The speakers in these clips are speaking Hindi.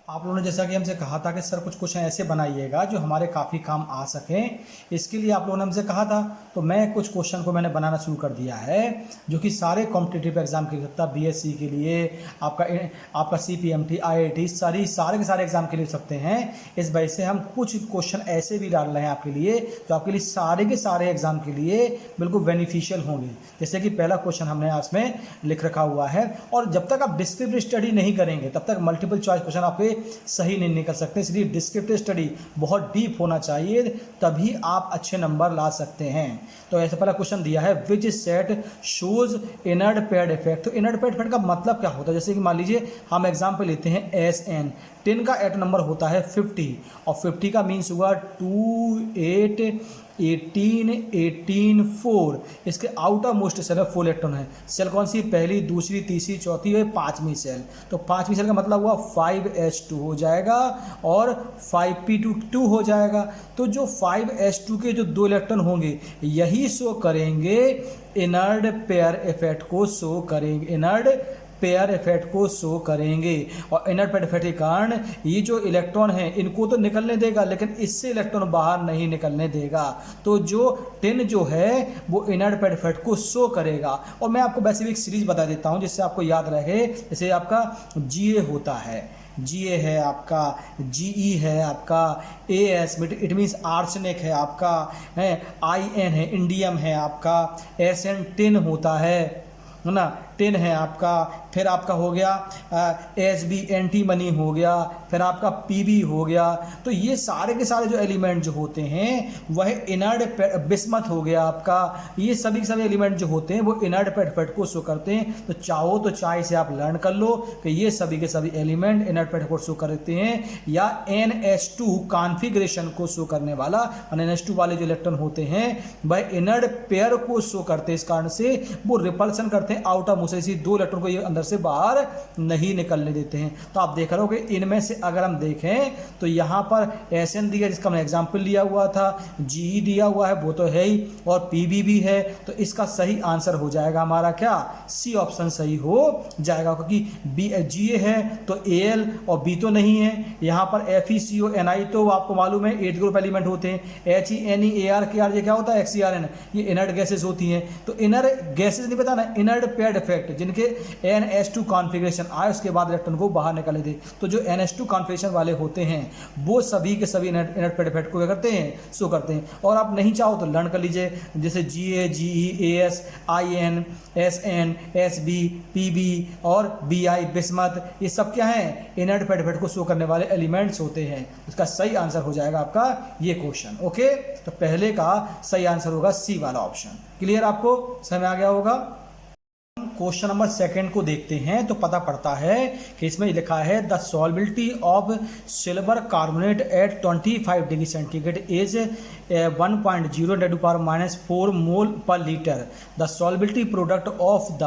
आप लोगों ने जैसा कि हमसे कहा था कि सर कुछ क्वेश्चन ऐसे बनाइएगा जो हमारे काफ़ी काम आ सकें। इसके लिए आप लोगों ने हमसे कहा था, तो मैं कुछ क्वेश्चन को मैंने बनाना शुरू कर दिया है जो कि सारे कॉम्पिटिटिव एग्जाम के लिए सकता है। बीएससी के लिए, आपका सीपीएमटी, आईआईटी, सारे के सारे एग्जाम के लिए सकते हैं। इस वजह से हम कुछ क्वेश्चन ऐसे भी डाल रहे हैं आपके लिए जो आपके लिए सारे के सारे एग्जाम के लिए बिल्कुल बेनिफिशियल होंगे। जैसे कि पहला क्वेश्चन हमने इसमें लिख रखा हुआ है, और जब तक आप डिस्क्रिप्टिव स्टडी नहीं करेंगे तब तक मल्टीपल चॉइस क्वेश्चन आपके सही नहीं निकल सकते। इसलिए डिस्क्रिप्टिव स्टडी बहुत डीप होना चाहिए, तभी आप अच्छे नंबर ला सकते हैं। तो ऐसा पहला क्वेश्चन दिया है, which set shows inert pair effect. तो इनर्ड पेयर्ड इफेक्ट का मतलब क्या होता है? जैसे कि मान लीजिए हम एग्जाम्पल लेते हैं SN, 10 का एटम नंबर होता है 50, और 50 का मीन्स हुआ 2, 8, 18, 18, 4। इसके आउटर मोस्ट सेल है 4 इलेक्ट्रॉन है। सेल कौन सी? पहली, दूसरी, तीसरी, चौथी और पांचवी सेल। तो पांचवी सेल का मतलब हुआ 5s2 हो जाएगा और 5p2 हो जाएगा। तो जो 5s2 के जो 2 इलेक्ट्रॉन होंगे यही शो करेंगे इनर्ड पेयर इफेक्ट को शो करेंगे, इनर्ड पेयर इफेक्ट को शो करेंगे। और इनर्ड पेयर इफेक्ट के कारण ये जो इलेक्ट्रॉन है इनको तो निकलने देगा, लेकिन इससे इलेक्ट्रॉन बाहर नहीं निकलने देगा। तो जो 10 जो है वो इनर्ड पेयर इफेक्ट को शो करेगा। और मैं आपको वैसे भी एक सीरीज बता देता हूं जिससे आपको याद रहे। जैसे आपका GA होता है, GA है आपका, GE है आपका, AS इट मीन्स आर्सेनिक है आपका, है IN है इंडियम है आपका, SN 10 होता है ना, 10 है आपका। फिर आपका हो गया SB एंटीमनी हो गया, फिर आपका PB हो गया। तो ये सारे के सारे जो एलिमेंट जो होते हैं वह इनर्ड बिस्मथ हो गया आपका। ये सभी के सभी एलिमेंट जो होते हैं वो इनर्ड पेयर इफेक्ट को शो करते हैं। तो चाहो तो चाहे से आप लर्न कर लो कि ये सभी के सभी एलिमेंट इनर्ड पेयर इफेक्ट शो करते हैं, या NH2 कॉन्फ़िगरेशन को शो करने वाला, NH2 वाले जो इलेक्ट्रॉन होते हैं वह इनर्ड पेयर को शो करते हैं। इस कारण से वो रिपल्सन करते हैं आउटर मोस्ट, इसी 2 इलेक्ट्रॉन को ये अंदर से बाहर नहीं निकलने देते हैं। तो आप देख रहे हो कि इनमें से अगर हम देखें तो यहाँ पर SN दिया जिसका मैंने एग्जाम्पल लिया हुआ था, GE दिया हुआ है वो तो है ही, और PB भी है। तो इसका सही आंसर हो जाएगा हमारा क्या? C ऑप्शन सही हो जाएगा, क्योंकि GA है तो AL और B तो नहीं है। यहाँ पर FeCO तो आपको मालूम है 8 ग्रुप एलिमेंट होते हैं। HENEARKR ये क्या होता है? XCRN, ये इनर्ट गैसेस होती हैं। तो इनर्ट गैसेस नहीं पता ना, इनर्ट पेयर्ड इफेक्ट जिनके NH2 कॉन्फ़िगरेशन आए उसके बाद इलेक्ट्रॉन को बाहर निकले दे। तो जो NH2 कॉन्फ़िगरेशन वाले होते हैं वो सभी के सभी इनर्ट पेयर्ड इफेक्ट को क्या करते हैं? शो करते हैं। और आप नहीं चाहो तो लर्न कर लीजिए, जैसे GA, GE, AS, IN, SN, SB, PB और BI बिस्मथ, ये सब क्या है? इनर्ट पेयर्ड इफेक्ट को शो करने वाले एलिमेंट्स होते हैं। उसका सही आंसर हो जाएगा आपका ये क्वेश्चन। ओके, तो पहले का सही आंसर होगा C वाला ऑप्शन। क्लियर? आपको समझ आ गया होगा। क्वेश्चन नंबर 2 को देखते हैं तो पता पड़ता है कि इसमें लिखा है the solubility of silver carbonate at 25 degree centigrade is 1.0 -4 mole per litre. The solubility product of the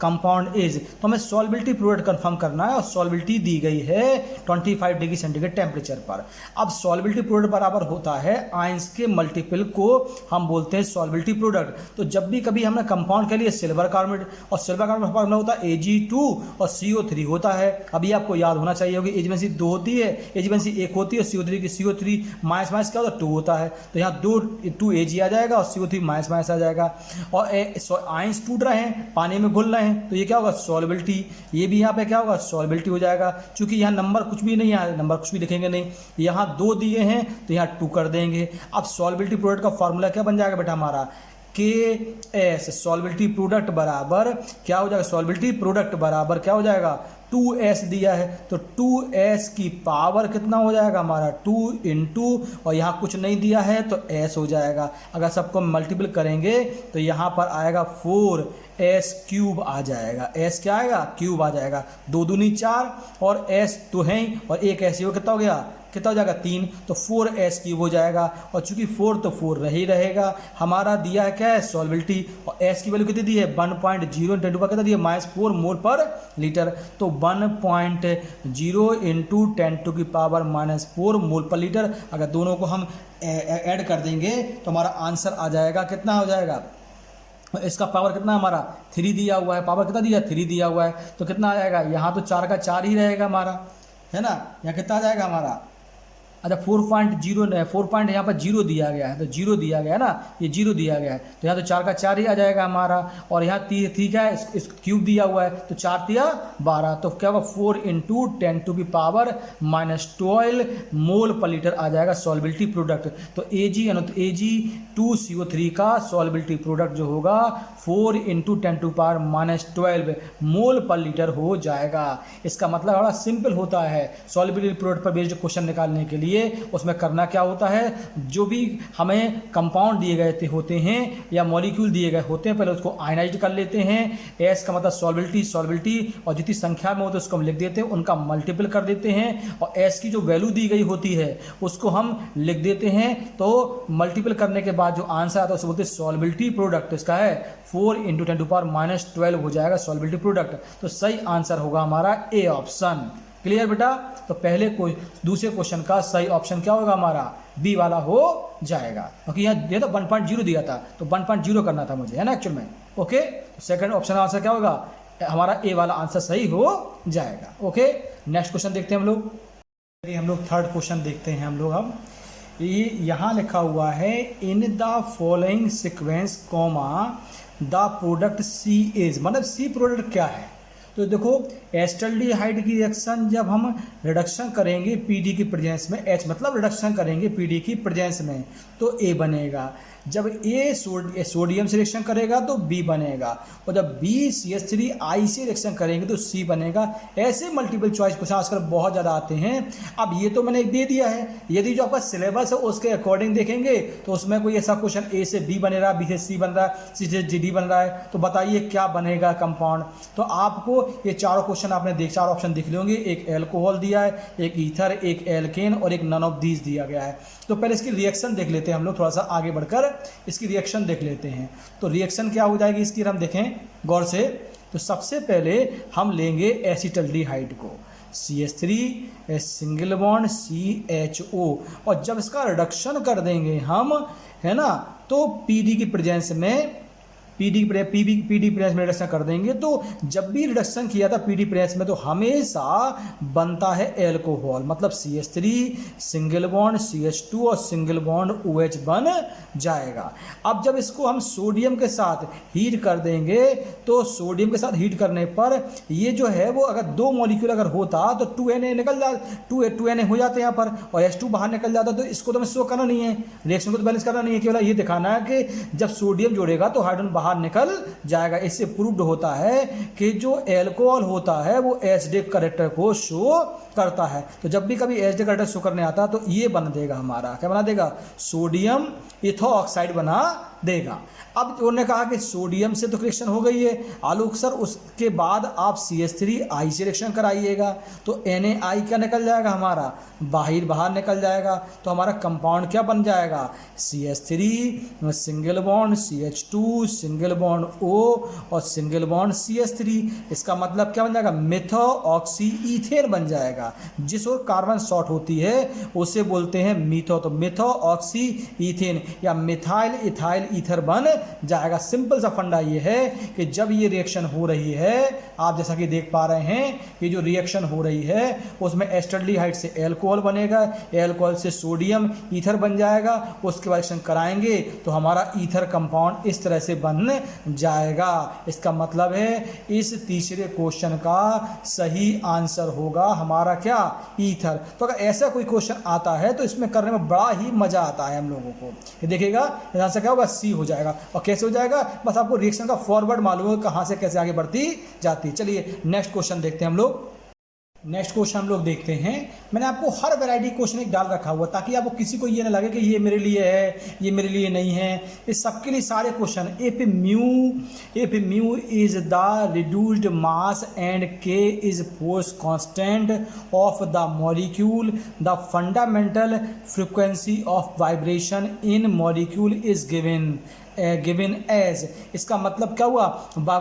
compound is. तो हमें सॉल्बिलिटी प्रोडक्ट कंफर्म करना है और सॉल्बिलिटी दी गई है 25 डिग्री सेंटीग्रेड टेम्परेचर पर। अब सॉल्बिलिटी प्रोडक्ट बराबर होता है आयंस के मल्टीपल को हम बोलते हैं सॉल्बिलिटी प्रोडक्ट। तो जब भी कभी हमने कंपाउंड के लिए सिल्वर कार्बोनेट, और सिल्वर कार्बोनेट फॉर्मूला होता है Ag2 और CO3 होता है। अभी आपको याद होना चाहिए कि एजिमेंसी 2 होती है, एजिमेंसी 1 होती है, CO3 की CO3 माइनस माइनस क्या होता है? 2 होता है। तो यहाँ 2 Ag आ जाएगा और CO3 माइनस माइनस आ जाएगा। और आयंस टूट रहे हैं, पानी में घुल रहे हैं, तो ये क्या होगा? सॉल्बिलिटी। ये भी यहाँ पे क्या होगा? सॉल्बिलिटी हो जाएगा। चूंकि यहाँ नंबर कुछ भी नहीं है, नंबर कुछ भी लिखेंगे नहीं, यहाँ 2 दिए हैं तो यहाँ 2 कर देंगे। अब सॉल्बिलिटी प्रोडक्ट का फॉर्मूला क्या बन जाएगा बेटा हमारा? KS सॉल्बिलिटी प्रोडक्ट बराबर क्या हो जाएगा? सॉल्बिलिटी प्रोडक्ट बराबर क्या हो जाएगा? 2S दिया है तो 2S की पावर कितना हो जाएगा हमारा? 2 इंटू, और यहाँ कुछ नहीं दिया है तो S हो जाएगा। अगर सबको मल्टीपल करेंगे तो यहाँ पर आएगा 4S क्यूब आ जाएगा। S क्या आएगा? क्यूब आ जाएगा। 2 दूनी 4 और S तो है ही, और एक ऐसे हो कितना हो गया? कितना हो जाएगा? 3। तो 4S क्यूब हो जाएगा। और चूंकि 4 तो 4 रही रहेगा। हमारा दिया है क्या है? सॉल्बिलिटी, और S की वैल्यू कितनी दी है? 1.0 × कितना दिया? -4 मोल पर लीटर। तो 1.0 इंटू 10⁻⁻4 मोल पर लीटर। अगर दोनों को हम ऐड कर देंगे तो हमारा आंसर आ जाएगा, कितना हो जाएगा? इसका पावर कितना हमारा? 3 दिया हुआ है। पावर कितना दिया? 3 दिया हुआ है। तो कितना आ जाएगा? यहाँ तो 4 का 4 ही रहेगा हमारा, है ना। यहाँ कितना आ जाएगा हमारा, अच्छा 4.0 4 यहाँ पर जीरो दिया गया है, तो जीरो दिया गया है ना, ये जीरो दिया गया है, तो यहाँ तो 4 का 4 ही आ जाएगा हमारा। और यहाँ ठीक है, इस क्यूब दिया हुआ है, तो 4 तिया 12, तो क्या होगा 4 × 10⁻⁻12 मोल पर लीटर आ जाएगा सॉल्बिलिटी प्रोडक्ट। तो Ag यानी तो Ag2CO3 का सॉल्बिलिटी प्रोडक्ट जो होगा 4 × 10⁻12 मोल पर लीटर हो जाएगा। इसका मतलब बड़ा सिंपल होता है, सॉल्बिलिटी प्रोडक्ट पर बेस्ड क्वेश्चन निकालने के लिए उसमें करना क्या होता है, जो भी हमें कंपाउंड दिए गए होते हैं या मॉलिक्यूल दिए गए होते हैं, पहले उसको आयनाइज कर लेते हैं। एस का मतलब सॉल्बिलिटी, और जितनी संख्या में होते हैं उसको हम लिख देते हैं, उनका मल्टीपल कर देते हैं, और एस की जो वैल्यू दी गई होती है उसको हम लिख देते हैं। तो मल्टीपल करने के बाद जो आंसर आता है उसको बोलते हैं सॉल्बिलिटी प्रोडक्ट। इसका है 4 × 10⁻12 हो जाएगा सॉल्बिलिटी प्रोडक्ट। तो सही आंसर होगा हमारा ए ऑप्शन। क्लियर बेटा। तो पहले दूसरे क्वेश्चन का सही ऑप्शन क्या होगा हमारा, बी वाला हो जाएगा, क्योंकि यहाँ दिया था 1.0 दिया था, तो 1.0 करना था मुझे, है ना एक्चुअल में। ओके, सेकंड ऑप्शन का आंसर क्या होगा, हमारा ए वाला आंसर सही हो जाएगा। ओके, नेक्स्ट क्वेश्चन देखते हैं हम लोग थर्ड क्वेश्चन देखते हैं हम लोग। अब ये यहाँ लिखा हुआ है in the following sequence comma the product C is, मतलब सी प्रोडक्ट क्या है। तो देखो एस्टल्डिहाइड की रिएक्शन जब हम रिडक्शन करेंगे पीडी की प्रेजेंस में, एच मतलब रिडक्शन करेंगे पीडी की प्रेजेंस में, तो ए बनेगा। जब ए सोडियम से रिएक्शन करेगा तो बी बनेगा, और जब बी CH3I से रिएक्शन करेंगे तो सी बनेगा। ऐसे मल्टीपल चॉइस क्वेश्चन आजकल बहुत ज़्यादा आते हैं। अब ये तो मैंने दे दिया है, यदि जो आपका सिलेबस है उसके अकॉर्डिंग देखेंगे तो उसमें कोई ऐसा क्वेश्चन ए से बी बन रहा है, बी से सी बन रहा है, सी से डी बन रहा है, तो बताइए क्या बनेगा कंपाउंड। तो आपको ये चारों क्वेश्चन आपने चार ऑप्शन दिख लेंगे, एक एल्कोहल दिया है, एक ईथर, एक एल्केन और एक नन ऑफ दीज दिया गया है। तो पहले इसकी रिएक्शन देख लेते हैं हम लोग, थोड़ा सा आगे बढ़कर इसकी रिएक्शन देख लेते हैं। तो रिएक्शन क्या हो जाएगी इसकी, हम देखें गौर से। तो सबसे पहले हम लेंगे एसिटल्डिहाइड को, CH3 सिंगल बॉन्ड CHO, और जब इसका रिडक्शन कर देंगे हम, है ना, तो पीडी की प्रेजेंस में पीडी प्रेस में रिडक्शन कर देंगे। तो जब भी रिडक्शन किया था पीडी प्रेस में तो हमेशा बनता है एल्कोहल, मतलब CH3 सिंगल बॉन्ड CH2 और सिंगल बॉन्ड OH बन जाएगा। अब जब इसको हम सोडियम के साथ हीट कर देंगे तो सोडियम के साथ हीट करने पर ये जो है वो अगर दो मॉलिक्यूल अगर होता तो 2Na निकल जा 2Na हो जाते यहाँ पर, और H2 बाहर निकल जाता। तो इसको तो हमें शो करना नहीं है, रिएक्शन को तो बैलेंस करना नहीं है, केवल ये दिखाना है कि जब सोडियम जोड़ेगा तो हाइड्रोजन बाहर निकल जाएगा। इससे प्रूव्ड होता है कि जो एल्कोहल होता है वो एसिडिक कैरेक्टर को शो करता है। तो जब भी कभी एसिडिक कैरेक्टर शो करने आता है तो ये बना देगा हमारा, क्या बना देगा, सोडियम इथोऑक्साइड बना देगा। अब उन्होंने कहा कि सोडियम से तो रिएक्शन हो गई है आलोक सर, उसके बाद आप CH3I से रिएक्शन कराइएगा तो NaI क्या निकल जाएगा हमारा, बाहर निकल जाएगा। तो हमारा कंपाउंड क्या बन जाएगा, CH3 single bond CH2 single bond O और सिंगल बॉन्ड CH3। इसका मतलब क्या बन जाएगा, मिथोऑक्सी ईथेन बन जाएगा। जिस ओर कार्बन शॉर्ट होती है उसे बोलते हैं मीथो, तो मिथोऑक्सी ईथेन या मिथाइल इथाइल ईथर बन जाएगा। सिंपल सा फंडा ये है कि जब ये रिएक्शन हो रही है, आप जैसा कि देख पा रहे हैं कि जो रिएक्शन हो रही है उसमें एस्टल्डिहाइड से एल्कोहल बनेगा, एल्कोहल से सोडियम ईथर बन जाएगा, उसके बाद रिएक्शन कराएंगे तो हमारा ईथर कंपाउंड इस तरह से बन जाएगा। इसका मतलब है इस तीसरे क्वेश्चन का सही आंसर होगा हमारा क्या, ईथर। तो अगर ऐसा कोई क्वेश्चन आता है तो इसमें करने में बड़ा ही मजा आता है हम लोगों को। ये देखिएगा आंसर क्या होगा, सी हो जाएगा। और कैसे हो जाएगा, बस आपको रिएक्शन का फॉरवर्ड मालूम है कहाँ से कैसे आगे बढ़ती जाती। चलिए नेक्स्ट क्वेश्चन देखते हैं हम लोग। नेक्स्ट क्वेश्चन हम लोग देखते हैं। मैंने आपको हर वैरायटी क्वेश्चन एक डाल रखा हुआ ताकि आपको किसी को ये ना लगे कि ये मेरे लिए है ये मेरे लिए नहीं है। इस सबके लिए सारे question if mu is the reduced mass and k is force constant of the molecule, the fundamental frequency of vibration in molecule is given. Given as, इसका मतलब क्या हुआ,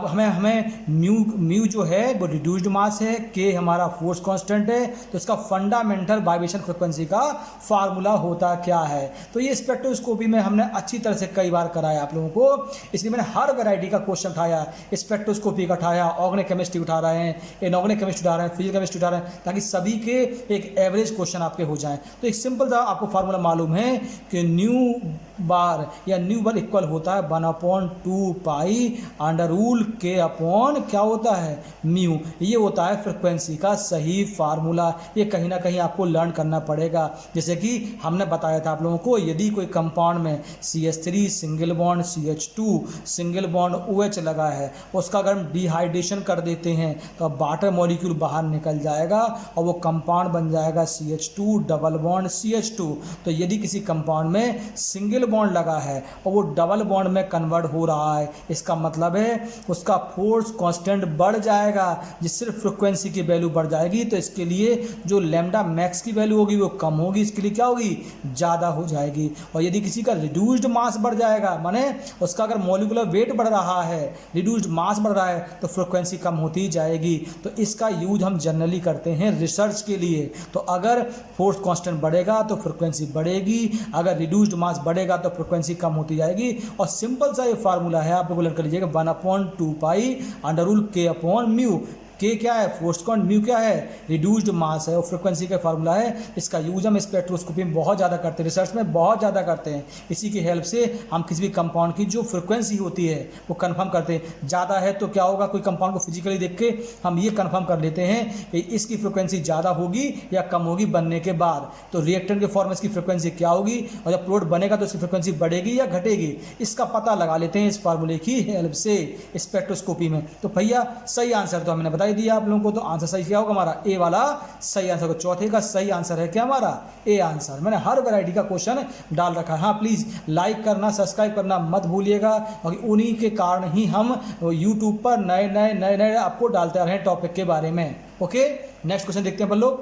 हमें म्यू जो है वो रिड्यूस्ड मास है, के हमारा फोर्स कांस्टेंट है, तो इसका फंडामेंटल वाइब्रेशन फ्रिक्वेंसी का फार्मूला होता क्या है। तो ये स्पेक्ट्रोस्कोपी में हमने अच्छी तरह से कई बार कराया आप लोगों को, इसलिए मैंने हर वैरायटी का क्वेश्चन उठाया, स्पेक्ट्रोस्कोपी का उठाया, ऑर्गेनिक केमिस्ट्री उठा रहे हैं, इनऑर्गेनिक केमिस्ट्री उठा रहे हैं, फिजिकल केमिस्ट्री उठा रहे हैं, ताकि सभी के एक एवरेज क्वेश्चन आपके हो जाएं। तो एक सिंपल सा आपको फार्मूला मालूम है कि न्यू बार या न्यू बार इक्वल होता है 1/2 पाई अंडर रूल के अपॉन क्या होता है म्यू, ये होता है फ्रिक्वेंसी का सही फार्मूला। ये कहीं ना कहीं आपको लर्न करना पड़ेगा। जैसे कि हमने बताया था आप लोगों को, यदि कोई कंपाउंड में CH3 single bond CH2 single bond OH लगा है, उसका अगर हम डिहाइड्रेशन कर देते हैं तो वाटर मॉलिक्यूल बाहर निकल जाएगा और वो कंपाउंड बन जाएगा CH2 डबल बॉन्ड CH2। तो यदि किसी कंपाउंड में सिंगल बॉन्ड लगा है और वो डबल बॉन्ड में कन्वर्ट हो रहा है, इसका मतलब है उसका फोर्स कांस्टेंट बढ़ जाएगा, जिससे फ्रिक्वेंसी की वैल्यू बढ़ जाएगी। तो इसके लिए जो लैम्डा मैक्स की वैल्यू होगी वो कम होगी, इसके लिए क्या होगी, ज़्यादा हो जाएगी। और यदि किसी का रिड्यूस्ड मास बढ़ जाएगा, माने उसका अगर मॉलिक्यूलर वेट बढ़ रहा है, रिड्यूस्ड मास बढ़ रहा है, तो फ्रिक्वेंसी कम होती जाएगी। तो इसका यूज हम जनरली करते हैं रिसर्च के लिए। तो अगर फोर्स कांस्टेंट बढ़ेगा तो फ्रिक्वेंसी बढ़ेगी, अगर रिड्यूस्ड मास बढ़ेगा तो फ्रिक्वेंसी कम होती जाएगी। और सिंपल सा ये फार्मूला है, आप लोग लर्न कर लीजिएगा, 1/2 पाई अंडर रूल के अपॉन म्यू। के क्या है, फोर्स कॉन्ट, म्यू क्या है, रिड्यूस्ड मास है, और फ्रिक्वेंसी का फार्मूला है। इसका यूज हम स्पेक्ट्रोस्कोपी में बहुत ज़्यादा करते हैं, रिसर्च में बहुत ज़्यादा करते हैं। इसी की हेल्प से हम किसी भी कंपाउंड की जो फ्रिक्वेंसी होती है वो कंफर्म करते हैं। ज़्यादा है तो क्या होगा, कोई कंपाउंड को फिजिकली देख के हम ये कंफर्म कर लेते हैं कि इसकी फ्रिक्वेंसी ज़्यादा होगी या कम होगी बनने के बाद। तो रिएक्टेंट के फॉर्म में इसकी फ्रिक्वेंसी क्या होगी, और जब प्रोडक्ट बनेगा तो इसकी फ्रिक्वेंसी बढ़ेगी या घटेगी, इसका पता लगा लेते हैं इस फार्मूले की हेल्प से स्पेक्ट्रोस्कोपी में। तो भैया सही आंसर तो हमने बता ही दिया आप लोगों को। तो आंसर सही क्या होगा हमारा, ए वाला सही आंसर। चौथे का सही आंसर है क्या हमारा, ए आंसर। मैंने हर वैरायटी का क्वेश्चन डाल रखा है। हाँ प्लीज़ लाइक करना, सब्सक्राइब करना मत भूलिएगा, क्योंकि उन्हीं के कारण ही हम यूट्यूब पर नए नए आपको डालते रहे टॉपिक के बारे में। ओके, नेक्स्ट क्वेश्चन देखते हैं अपन लोग।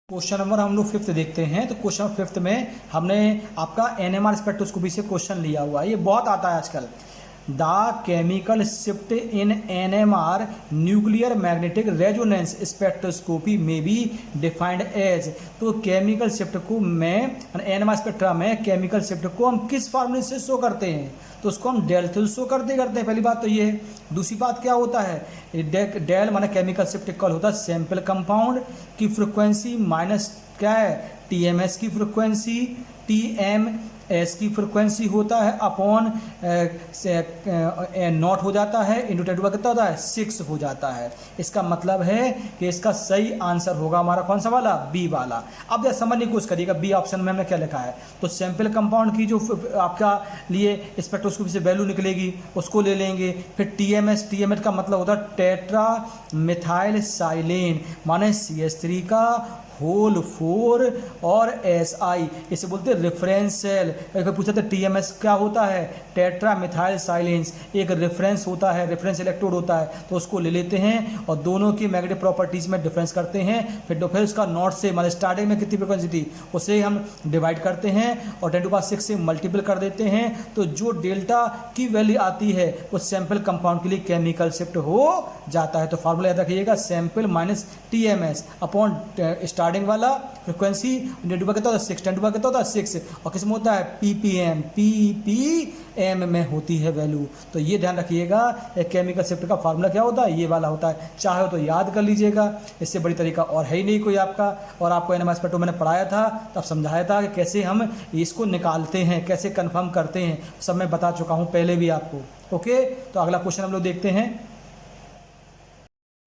क्वेश्चन नंबर हम लोग 5th देखते हैं। तो क्वेश्चन 5th में हमने आपका NMR स्पेक्ट्रोस्कोपी से क्वेश्चन लिया हुआ है, ये बहुत आता है आजकल। The chemical shift in NMR nuclear magnetic resonance spectroscopy में बी डिफाइंड एज। तो केमिकल शिफ्ट को में NMR स्पेक्ट्रा में केमिकल शिफ्ट को हम किस फार्मूले से शो करते हैं, तो उसको हम डेल से शो करते हैं। पहली बात तो ये है। दूसरी बात क्या होता है, डेल माने केमिकल शिफ्ट इक्वल होता है सैंपल कंपाउंड की फ्रिक्वेंसी माइनस क्या है TMS की फ्रिक्वेंसी, TMS की फ्रिक्वेंसी होता है अपॉन नॉट हो जाता है, इंटू 10 कितना होता है 6 हो जाता है। इसका मतलब है कि इसका सही आंसर होगा हमारा कौन सा वाला, बी वाला। अब जब समझने की कोशिश करिएगा, बी ऑप्शन में हमने क्या लिखा है। तो सैंपल कंपाउंड की जो आपका लिए स्पेक्ट्रोस्कोपी से वैल्यू निकलेगी उसको ले लेंगे। फिर TMS का मतलब होता है टेट्रा मिथाइल साइलेन, माने CH3 का होल 4 और SI, इसे बोलते हैं रेफरेंस सेल। अगर पूछा तो TMS क्या होता है, टेट्रा मिथाइल साइलेंस, एक रेफरेंस होता है, रेफरेंस इलेक्ट्रोड होता है, तो उसको ले लेते हैं और दोनों की मैग्नेटिक प्रॉपर्टीज में डिफरेंस करते हैं। फिर उसका नॉट से मतलब स्टार्टिंग में कितनी फ्रिक्वेंसी थी उसे हम डिवाइड करते हैं और 10⁻6 से मल्टीपल कर देते हैं। तो जो डेल्टा की वैल्यू आती है वो सैंपल कंपाउंड के लिए केमिकल शिफ्ट हो जाता है। तो फार्मूला याद रखिएगा, sample minus TMS upon starting वाला फ्रिक्वेंसी, 10⁻6 10⁻6 और किस में होता है ppm में होती है वैल्यू। तो ये ध्यान रखिएगा, एक केमिकल शिफ्ट का फार्मूला क्या होता है, ये वाला होता है। चाहे तो याद कर लीजिएगा, इससे बड़ी तरीका और है ही नहीं कोई आपका। और आपको NMR स्पेक्ट्रो मैंने पढ़ाया था, तब समझाया था कि कैसे हम इसको निकालते हैं, कैसे कंफर्म करते हैं, सब मैं बता चुका हूँ पहले भी आपको। ओके, तो अगला क्वेश्चन हम लोग देखते हैं।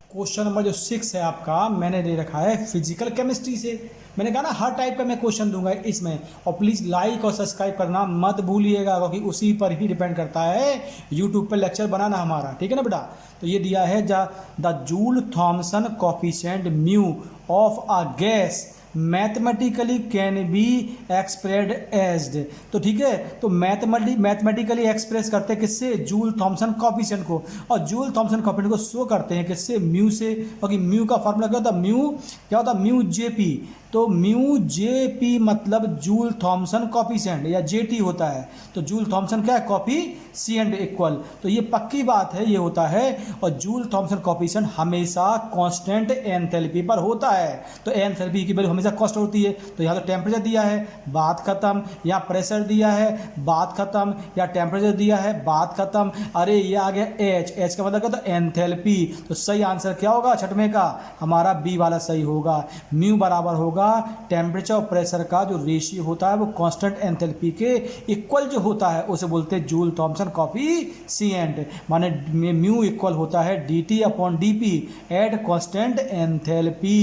क्वेश्चन नंबर जो 6 है आपका, मैंने दे रखा है फिजिकल केमिस्ट्री से। मैंने कहा ना हर टाइप का मैं क्वेश्चन दूंगा इसमें, और प्लीज़ लाइक और सब्सक्राइब करना मत भूलिएगा, क्योंकि उसी पर ही डिपेंड करता है यूट्यूब पर लेक्चर बनाना हमारा, ठीक है ना बेटा। तो ये दिया है the Joule Thomson coefficient mu of a gas mathematically can be expressed as. तो ठीक है, तो मैथमेटिकली एक्सप्रेस करते हैं किससे, जूल थॉमसन कोफिशिएंट को। और जूल थॉमसन कोफिशिएंट को शो करते हैं किससे, म्यू से। क्योंकि म्यू का फॉर्मूला क्या होता है, म्यू JP तो म्यू जे पी मतलब जूल थॉमसन कॉफिशिएंट या जेटी होता है, तो जूल थॉमसन क्या है, कॉफिशिएंट इक्वल, तो ये पक्की बात है, ये होता है। और जूल थॉमसन कॉफिशिएंट हमेशा कांस्टेंट एंथैल्पी पर होता है, तो एंथैल्पी की वैल्यू हमेशा कांस्टेंट होती है। तो यहाँ तो टेम्परेचर दिया है, बात खत्म, यहाँ प्रेशर दिया है, बात खत्म, या टेम्परेचर दिया है, बात खत्म। अरे ये आ गया एच, एच का मतलब क्या होता है, एंथैल्पी। तो सही आंसर क्या होगा छठवें का, हमारा बी वाला सही होगा। म्यू बराबर होगा टेम्परेचर और प्रेशर का जो रेशियो होता है वो कांस्टेंट एंथैल्पी के इक्वल जो होता है उसे बोलते हैं जूल थॉमसन कॉफिशिएंट, माने म्यू इक्वल होता है dt upon dp at constant enthalpy.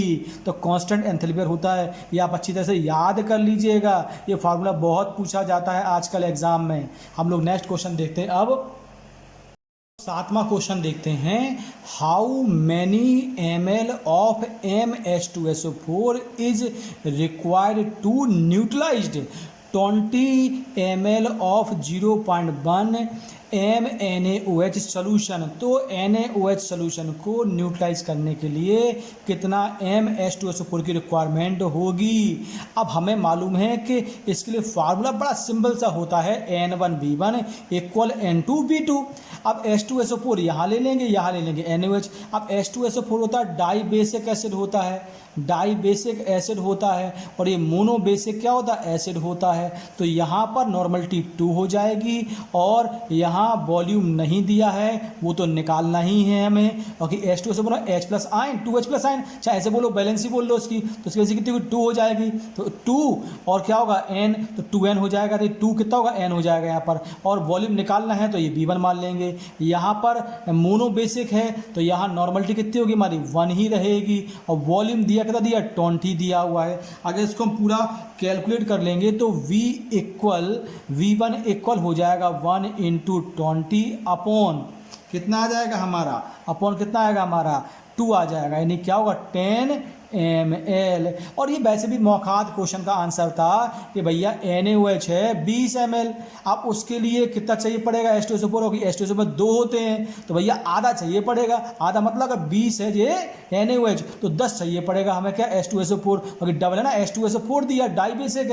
तो कांस्टेंट एंथैल्पी होता है, ये आप अच्छी तरह से याद कर लीजिएगा, ये फार्मूला बहुत पूछा जाता है आजकल एग्जाम में। हम लोग नेक्स्ट क्वेश्चन देखते हैं। अब 7वां क्वेश्चन देखते हैं, how many ml of MH2SO4 is required to neutralized 20 ml of 0.1 MnAOH solution. तो NaOH सोल्यूशन को न्यूट्रलाइज करने के लिए कितना MH2SO4 की रिक्वायरमेंट होगी। अब हमें मालूम है कि इसके लिए फार्मूला बड़ा सिंपल सा होता है, N1V1 इक्वल N2V2। अब H2SO4 यहाँ ले लेंगे, यहाँ ले लेंगे NaOH। अब H2SO4 होता है डाई बेसिक एसिड होता है, डाई बेसिक एसिड होता है, और ये मोनो बेसिक क्या होता है, एसिड होता है। तो यहाँ पर नॉर्मलिटी 2 हो जाएगी, और यहाँ वॉल्यूम नहीं दिया है वो तो निकालना ही है हमें, क्योंकि H2SO4 H plus ion 2H plus ion, चाहे ऐसे बोलो बैलेंस ही बोल लो उसकी, तो उसकी वजह से कितनी 2 हो जाएगी। तो 2 और क्या होगा N, तो 2N हो जाएगा, तो 2 कितना होगा N हो जाएगा यहाँ पर, और वॉल्यूम निकालना है तो ये V1 मान लेंगे। यहाँ पर मोनो बेसिक है तो यहाँ नॉर्मलिटी कितनी होगी हमारी 1 ही रहेगी, और वॉल्यूम दिया कितना दिया 20 दिया हुआ है। अगर इसको हम पूरा कैलकुलेट कर लेंगे तो V1 इक्वल हो जाएगा 1 × 20 अपॉन कितना आ जाएगा हमारा, अपॉन कितना आएगा हमारा 2 आ जाएगा, यानी क्या होगा 10 ml। और ये वैसे भी मौखात क्वेश्चन का आंसर था कि भैया NaOH है 20 ml, अब उसके लिए कितना चाहिए पड़ेगा H2SO4, होगी H2SO4 2 होते हैं तो भैया आधा चाहिए पड़ेगा, आधा मतलब अगर 20 है ये NaOH तो 10 चाहिए पड़ेगा हमें क्या H2SO4, क्योंकि डबल है ना, H2SO4 दिया डाई बेसिक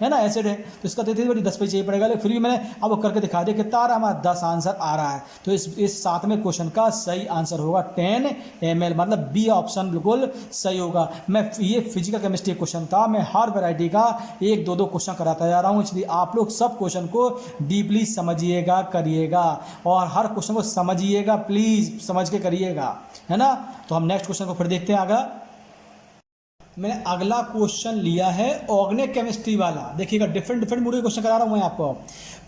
है ना, एसिड है, तो इसका देते बड़ी 10 पे चाहिए पड़ेगा, लेकिन फिर भी मैंने अब करके दिखा दिया कितना आ रहा है हमारा 10 आंसर आ रहा है। तो इस 7वें क्वेश्चन का सही आंसर होगा 10 ml, मतलब बी ऑप्शन बिल्कुल सही होगा। मैं ये फिजिकल केमिस्ट्री क्वेश्चन था, मैं हर वैरायटी का 1-2 क्वेश्चन कराता जा रहा हूँ, इसलिए आप लोग सब क्वेश्चन को डीपली समझिएगा करिएगा, और हर क्वेश्चन को समझिएगा, प्लीज़ समझ के करिएगा, है ना। तो हम नेक्स्ट क्वेश्चन को फिर देखते हैं आगे। मैंने अगला क्वेश्चन लिया है ऑर्गेनिक केमिस्ट्री वाला, देखिएगा डिफरेंट मूड के क्वेश्चन करा रहा हूँ मैं आपको।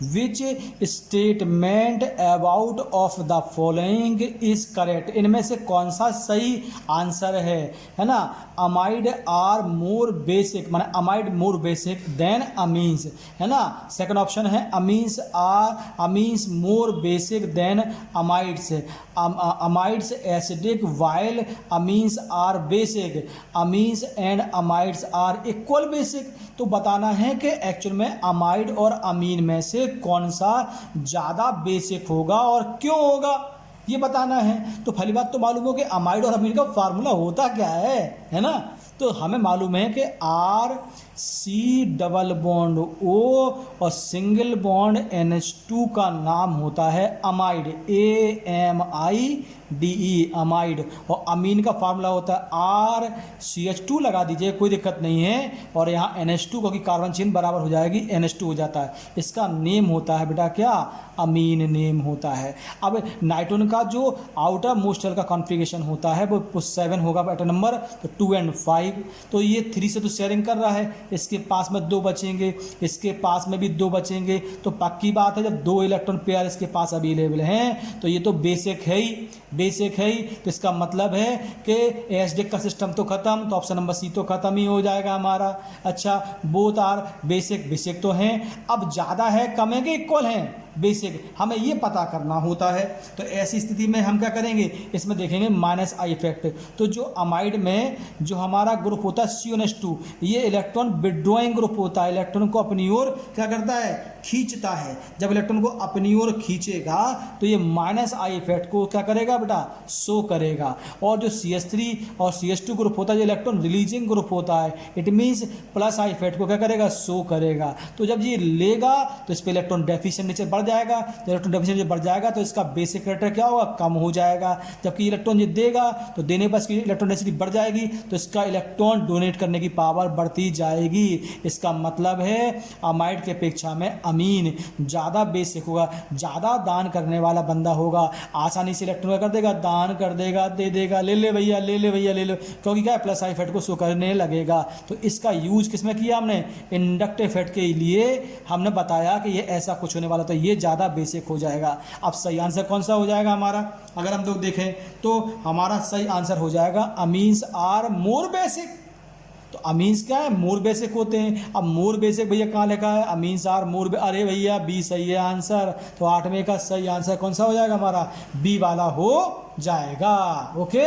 Which statement about of the following is correct, इनमें से कौन सा सही आंसर है ना। अमाइड आर मोर बेसिक, माने amide more basic than amines, है ना। सेकंड ऑप्शन है amines more basic than amides, amides acidic while amines are basic, amines and amides are equal basic. तो बताना है कि एक्चुअल में अमाइड और अमीन में से कौन सा ज़्यादा बेसिक होगा और क्यों होगा, ये बताना है। तो पहली बात तो मालूम हो कि अमाइड और अमीन का फार्मूला होता क्या है ना। तो हमें मालूम है कि RC डबल बॉन्ड O और सिंगल बॉन्ड NH2 का नाम होता है अमाइड, AMIDE अमाइड, और अमीन का फार्मूला होता है RCH2 लगा दीजिए, कोई दिक्कत नहीं है, और यहाँ NH2 क्योंकि कार्बन चेन बराबर हो जाएगी NH2 हो जाता है। इसका नेम होता है बेटा क्या, अमीन नेम होता है। अब नाइट्रोजन का जो आउटर मोस्ट शेल का कॉन्फ़िगरेशन होता है वो 7 होगा एटम नंबर, तो 2 and 5, तो ये 3 से तो शेयरिंग कर रहा है, इसके पास में 2 बचेंगे, इसके पास में भी 2 बचेंगे, तो पक्की बात है जब 2 इलेक्ट्रॉन पेयर इसके पास अवेलेबल हैं तो ये तो बेसिक है ही, बेसिक है ही। तो इसका मतलब है कि एसिडिक का सिस्टम तो खत्म, तो ऑप्शन नंबर सी तो खत्म ही हो जाएगा हमारा। अच्छा, बोथ आर बेसिक, बेसिक तो हैं, अब ज़्यादा है कम है कि इक्वल हैं, बेसिक, हमें ये पता करना होता है। तो ऐसी स्थिति में हम क्या करेंगे, इसमें देखेंगे माइनस आई इफेक्ट। तो जो अमाइड में जो हमारा ग्रुप होता है CONH2, ये इलेक्ट्रॉन विड्रॉइंग ग्रुप होता है, इलेक्ट्रॉन को अपनी ओर क्या करता है, खींचता है। जब इलेक्ट्रॉन को अपनी ओर खींचेगा तो ये माइनस आई इफेक्ट को क्या करेगा बेटा, शो करेगा। और जो CH3 और CH2 ग्रुप होता है, जो इलेक्ट्रॉन रिलीजिंग ग्रुप होता है, it means plus I effect को क्या करेगा, शो करेगा। तो जब ये लेगा तो इस पर इलेक्ट्रॉन डेफिशिएंट नीचे बढ़ जाएगा, जब इलेक्ट्रॉन डेफिशिएंट बढ़ जाएगा तो इसका बेसिक कैरेक्टर क्या होगा, कम हो जाएगा। जबकि इलेक्ट्रॉन ये देगा तो देने पर इसकी इलेक्ट्रॉन डेंसिटी बढ़ जाएगी, तो इसका इलेक्ट्रॉन डोनेट करने की पावर बढ़ती जाएगी। इसका मतलब है अमाइड की अपेक्षा में अमीन ज़्यादा बेसिक होगा, ज़्यादा दान करने वाला बंदा होगा, आसानी से इलेक्ट्रॉन कर देगा, दान कर देगा, दे देगा, ले ले भैया, ले ले भैया, ले लो, क्योंकि क्या है, प्लस आई इफेक्ट को शो करने लगेगा। तो इसका यूज किसमें किया हमने, इंडक्टिव इफेक्ट के लिए हमने बताया कि ये ऐसा कुछ होने वाला, तो ये ज़्यादा बेसिक हो जाएगा। अब सही आंसर कौन सा हो जाएगा हमारा, अगर हम लोग देखें तो हमारा सही आंसर हो जाएगा अमीन्स आर मोर बेसिक। तो अमीन्स क्या है, मोर बेसिक होते हैं। अब मोर बेसिक भैया कहाँ लिखा है, अमीन्स आर मोर, अरे भैया बी सही है आंसर। तो 8वें का सही आंसर कौन सा हो जाएगा हमारा, बी वाला हो जाएगा। ओके,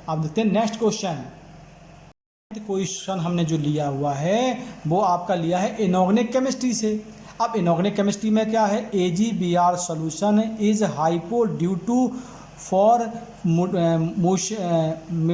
अब देखते हैं नेक्स्ट क्वेश्चन। क्वेश्चन हमने जो लिया हुआ है वो आपका लिया है इनऑर्गेनिक केमिस्ट्री से। अब इनऑर्गेनिक केमिस्ट्री में क्या है, AgBr solution is hypo due to for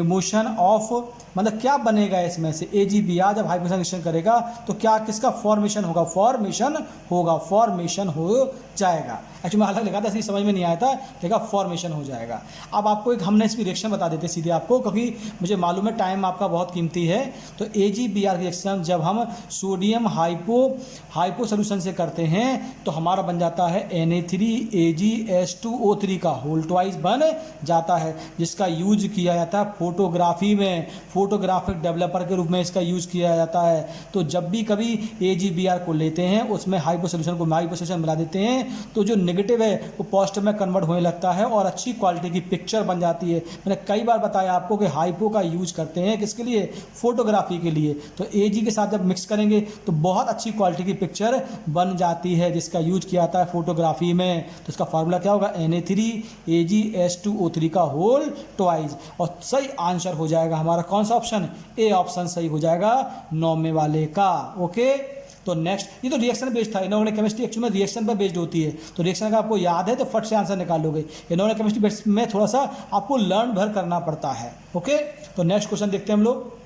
motion of, मतलब क्या बनेगा इसमें से, AgBr जब हाइपोक्साइलेशन करेगा तो क्या किसका फॉर्मेशन होगा, फॉर्मेशन होगा, फॉर्मेशन हो जाएगा। एक्चुअली मैं अलग लिखा था इसलिए समझ में नहीं आया था, लिखा फॉर्मेशन हो जाएगा। अब आपको एक हमने इसकी रिएक्शन बता देते सीधे आपको, क्योंकि मुझे मालूम है टाइम आपका बहुत कीमती है। तो AgBr रिएक्शन जब हम सोडियम हाइपो सोल्यूशन से करते हैं तो हमारा बन जाता है Na3AgH2O3 का होल ट्वाइस बन जाता है, जिसका यूज किया जाता है फोटोग्राफी में, फोटोग्राफिक डेवलपर के रूप में इसका यूज़ किया जाता है। तो जब भी कभी AgBr को लेते हैं उसमें हाइपो सोल्यूशन मिला देते हैं तो जो नेगेटिव है वो पॉजिटिव में कन्वर्ट होने लगता है और अच्छी क्वालिटी की पिक्चर बन जाती है। मैंने कई बार बताया आपको कि हाइपो का यूज करते हैं किसके लिए, फोटोग्राफी के लिए। तो Ag के साथ जब मिक्स करेंगे तो बहुत अच्छी क्वालिटी की पिक्चर बन जाती है, जिसका यूज किया जाता है फोटोग्राफी में। तो इसका फार्मूला क्या होगा, Na3AgH2O3 का होल ट्वाइस। और सही आंसर हो जाएगा हमारा कौन सा ऑप्शन, ए ऑप्शन सही हो जाएगा 9वें वाले का। ओके, तो नेक्स्ट, ये तो रिएक्शन बेस्ड था। इनऑर्गेनिक केमिस्ट्री एक्चुअली में रिएक्शन पर बेस्ड होती है, तो रिएक्शन का आपको याद है तो फट से आंसर निकाल लोगे। इनऑर्गेनिक केमिस्ट्री बेस्ड में थोड़ा सा आपको लर्न भर करना पड़ता है। ओके, तो नेक्स्ट क्वेश्चन देखते हैं हम लोग।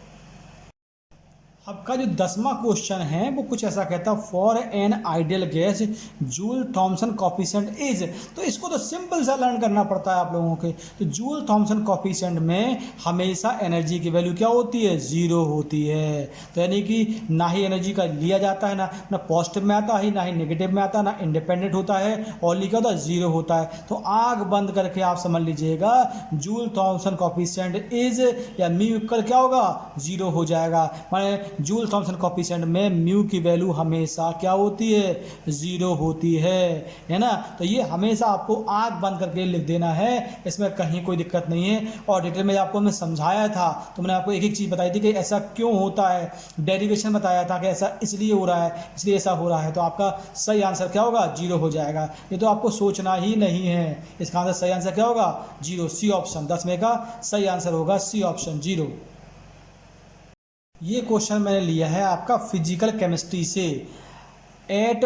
आपका जो 10वां क्वेश्चन है वो कुछ ऐसा कहता है, for an ideal gas Joule Thomson coefficient is. तो इसको तो सिंपल सा लर्न करना पड़ता है आप लोगों के। तो जूल थॉमसन कॉफिशिएंट में हमेशा एनर्जी की वैल्यू क्या होती है, 0 होती है। तो यानी कि ना ही एनर्जी का लिया जाता है, ना पॉजिटिव में आता है, ना ही नेगेटिव में आता है, ना इंडिपेंडेंट होता है, और लिखा होता है 0 होता है। तो आँख बंद करके आप समझ लीजिएगा जूल थॉमसन कॉफिशिएंट इज या म्यू इक्वल क्या होगा, 0 हो जाएगा। माने जूल थॉमसन कॉफिशिएंट में म्यू की वैल्यू हमेशा क्या होती है, 0 होती है ना। तो ये हमेशा आपको आंख बंद करके लिख देना है, इसमें कहीं कोई दिक्कत नहीं है। और डिटेल में आपको मैं समझाया था तो मैंने आपको एक एक चीज़ बताई थी कि ऐसा क्यों होता है, डेरिवेशन बताया था कि ऐसा इसलिए हो रहा है, इसलिए ऐसा हो रहा है। तो आपका सही आंसर क्या होगा, 0 हो जाएगा। ये तो आपको सोचना ही नहीं है, इसका आंसर सही आंसर क्या होगा, 0, सी ऑप्शन। 10वें का सही आंसर होगा सी ऑप्शन, 0। ये क्वेश्चन मैंने लिया है आपका फिजिकल केमिस्ट्री से। At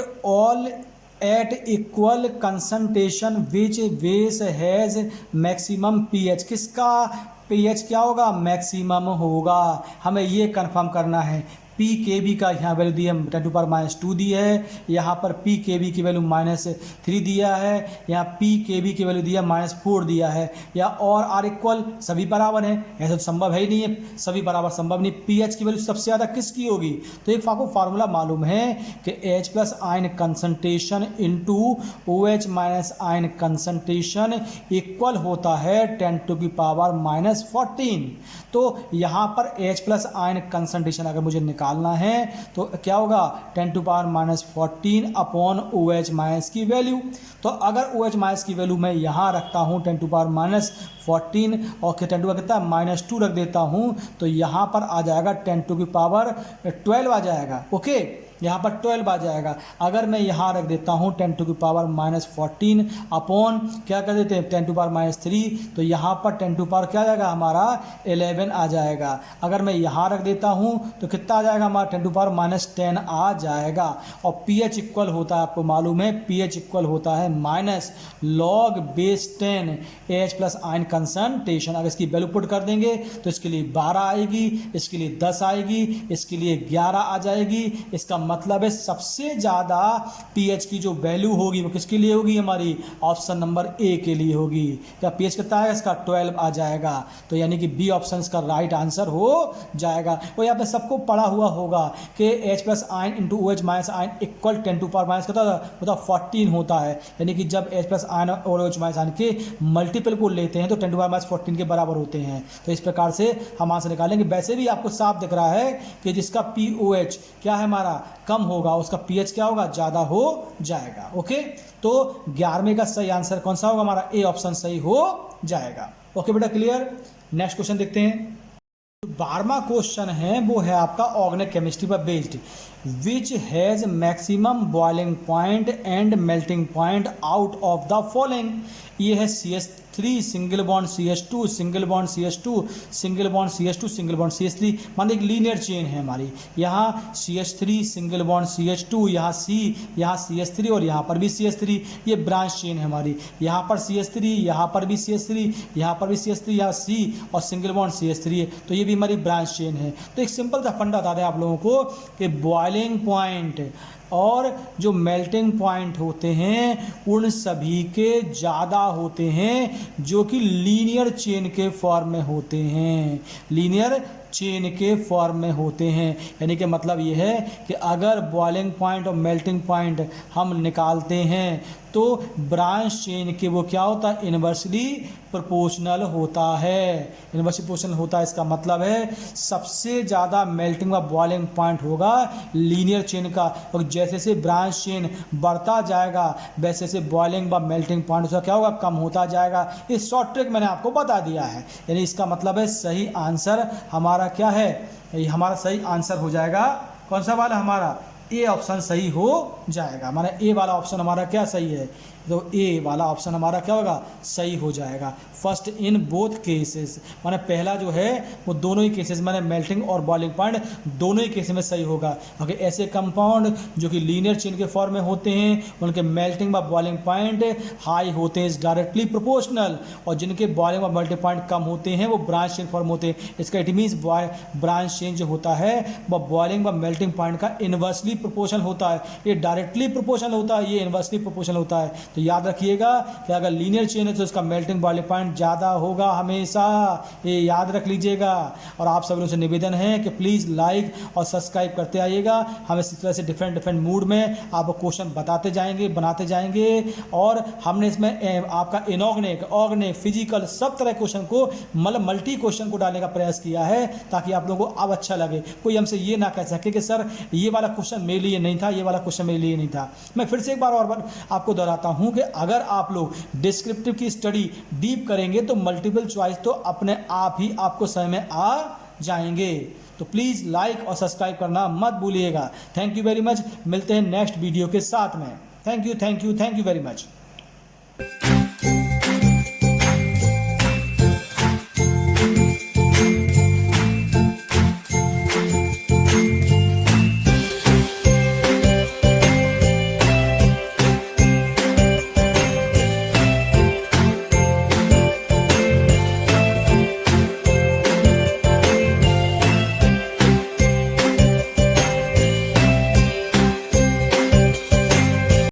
equal concentration which base has maximum pH, किसका pH क्या होगा, मैक्सिमम होगा। हमें ये कंफर्म करना है। PKB का यहाँ वैल्यू दी है 10⁻² दी है, यहाँ पर PKB की वैल्यू -3 दिया है, यहाँ PKB की वैल्यू दिया -4 दिया है, या और आर इक्वल सभी बराबर हैं। ऐसा तो संभव है ही नहीं है, सभी बराबर संभव नहीं। pH की वैल्यू सबसे ज़्यादा किसकी होगी, तो एक आपको फार्मूला मालूम है कि H+ ion concentration into OH- ion concentration equal होता है 10⁻⁻14। तो यहाँ पर H+ आयन कंसनट्रेशन अगर मुझे निकालना है तो क्या होगा, 10⁻14 अपॉन OH- की वैल्यू। तो अगर OH- की वैल्यू मैं यहाँ रखता हूँ 10⁻14 और 10 कितना -2 रख देता हूँ, तो यहाँ पर आ जाएगा 10⁻12 आ जाएगा। ओके, यहाँ पर 12 आ जाएगा। अगर मैं यहाँ रख देता हूँ 10 टू की पावर -14 अपॉन क्या कर देते हैं 10 टू पावर -3, तो यहाँ पर 10 टू पावर क्या आ जाएगा हमारा 11 आ जाएगा। अगर मैं यहाँ रख देता हूँ तो कितना आ जाएगा हमारा 10 टू पावर -10 आ जाएगा। और pH इक्वल होता है, आपको मालूम है pH इक्वल होता है -log-10 AH plus ion concentration. अगर इसकी वैल्यू पुट कर देंगे तो इसके लिए 12 आएगी, इसके लिए 10 आएगी, इसके लिए 11 आ जाएगी। इसका मतलब है सबसे ज़्यादा pH की जो वैल्यू होगी वो किसके लिए होगी, हमारी ऑप्शन नंबर ए के लिए होगी। क्या pH कितना है इसका 12 आ जाएगा, तो यानी कि बी ऑप्शन इसका राइट आंसर हो जाएगा। और यहाँ पे सबको पढ़ा हुआ होगा कि H plus ion into OH minus ion equal 10 to power minus कितना होता 14 होता है। यानी कि जब H प्लस आयन और OH माइनस आयन के मल्टीपल को लेते हैं तो 10 टू पावर माइनस 14 के बराबर होते हैं। तो इस प्रकार से हम आंसर निकालेंगे। वैसे भी आपको साफ दिख रहा है कि जिसका POH क्या है हमारा कम होगा उसका pH क्या होगा ज़्यादा हो जाएगा। ओके, तो 11वें का सही आंसर कौन सा होगा, हमारा ए ऑप्शन सही हो जाएगा। ओके बेटा, क्लियर। नेक्स्ट क्वेश्चन देखते हैं। 12वां क्वेश्चन है वो है आपका ऑर्गेनिक केमिस्ट्री पर based, which has maximum boiling point and melting point out of the following. ये है CH3 single bond CH2 single bond CH2 single bond CH2 single bond CH3, मान एक लीनियर चेन है हमारी। यहाँ CH3 सिंगल बॉन्ड CH2, यहाँ यहाँ CH3 और यहाँ पर भी CH3, ये ब्रांच चेन है हमारी। यहाँ पर CH3, यहाँ पर भी CH3, यहाँ पर भी CH3, यहाँ C और सिंगल बॉन्ड CH3 है, तो ये भी हमारी ब्रांच चेन है। तो एक सिंपल सा फंडा बता दें आप लोगों को कि बॉइलिंग पॉइंट और जो मेल्टिंग पॉइंट होते हैं उन सभी के ज़्यादा होते हैं जो कि लीनियर चेन के फॉर्म में होते हैं, लीनियर चेन के फॉर्म में होते हैं। यानी कि मतलब ये है कि अगर बॉइलिंग पॉइंट और मेल्टिंग पॉइंट हम निकालते हैं तो ब्रांच चेन के वो क्या होता है, इन्वर्सली प्रोपोर्शनल होता है। इन्वर्सली प्रोपोर्शनल होता है, इसका मतलब है सबसे ज़्यादा मेल्टिंग व बॉइलिंग पॉइंट होगा लीनियर चेन का, और जैसे जैसे ब्रांच चेन बढ़ता जाएगा वैसे से बॉइलिंग व मेल्टिंग पॉइंट उसका क्या होगा, कम होता जाएगा। इस शॉर्ट ट्रिक मैंने आपको बता दिया है। यानी इसका मतलब है सही आंसर हमारा क्या है, हमारा सही आंसर हो जाएगा कौन सा वाला, हमारा ए ऑप्शन सही हो जाएगा। हमारा ए वाला ऑप्शन हमारा क्या सही है, तो ए वाला ऑप्शन हमारा क्या होगा, सही हो जाएगा। फर्स्ट इन बोथ केसेस, माने पहला जो है वो दोनों ही केसेस माने मेल्टिंग और बॉइलिंग पॉइंट दोनों ही केसेस में सही होगा। क्योंकि ऐसे कंपाउंड जो कि लीनियर चेन के फॉर्म में होते हैं उनके मेल्टिंग व बॉइलिंग पॉइंट हाई होते हैं, इज डायरेक्टली प्रोपोर्शनल, और जिनके बॉइलिंग व मेल्टिंग पॉइंट कम होते हैं वो ब्रांच चेन फॉर्म होते हैं। इसका इट मीन्स ब्रांच चेन जो होता है वह बॉइलिंग व मेल्टिंग पॉइंट का इन्वर्सली प्रोपोर्शनल होता है। ये डायरेक्टली प्रोपोर्शनल होता है, ये इन्वर्सली प्रोपोर्शनल होता है। तो याद रखिएगा कि अगर लीनियर चेन है तो इसका मेल्टिंग बॉइलिंग पॉइंट ज़्यादा होगा हमेशा, ये याद रख लीजिएगा। और आप सब लोगों से निवेदन है कि प्लीज़ लाइक और सब्सक्राइब करते आइएगा। हम इस तरह से डिफरेंट मूड में आपको क्वेश्चन बताते जाएंगे, बनाते जाएंगे। और हमने इसमें आपका इनऑर्गेनिक, ऑर्गेनिक, फिजिकल सब तरह क्वेश्चन को मतलब मल्टी क्वेश्चन को डालने का प्रयास किया है ताकि आप लोगों को अब अच्छा लगे। कोई हमसे ये ना कह सके कि सर ये वाला क्वेश्चन मेरे लिए नहीं था, ये वाला क्वेश्चन मेरे लिए नहीं था। मैं फिर से एक बार और आपको दोहराता हूँ कि अगर आप लोग डिस्क्रिप्टिव की स्टडी डीप करेंगे तो मल्टीपल चॉइस तो अपने आप ही आपको समझ में आ जाएंगे। तो प्लीज़ लाइक और सब्सक्राइब करना मत भूलिएगा। Thank you very much. मिलते हैं नेक्स्ट वीडियो के साथ में। Thank you very much.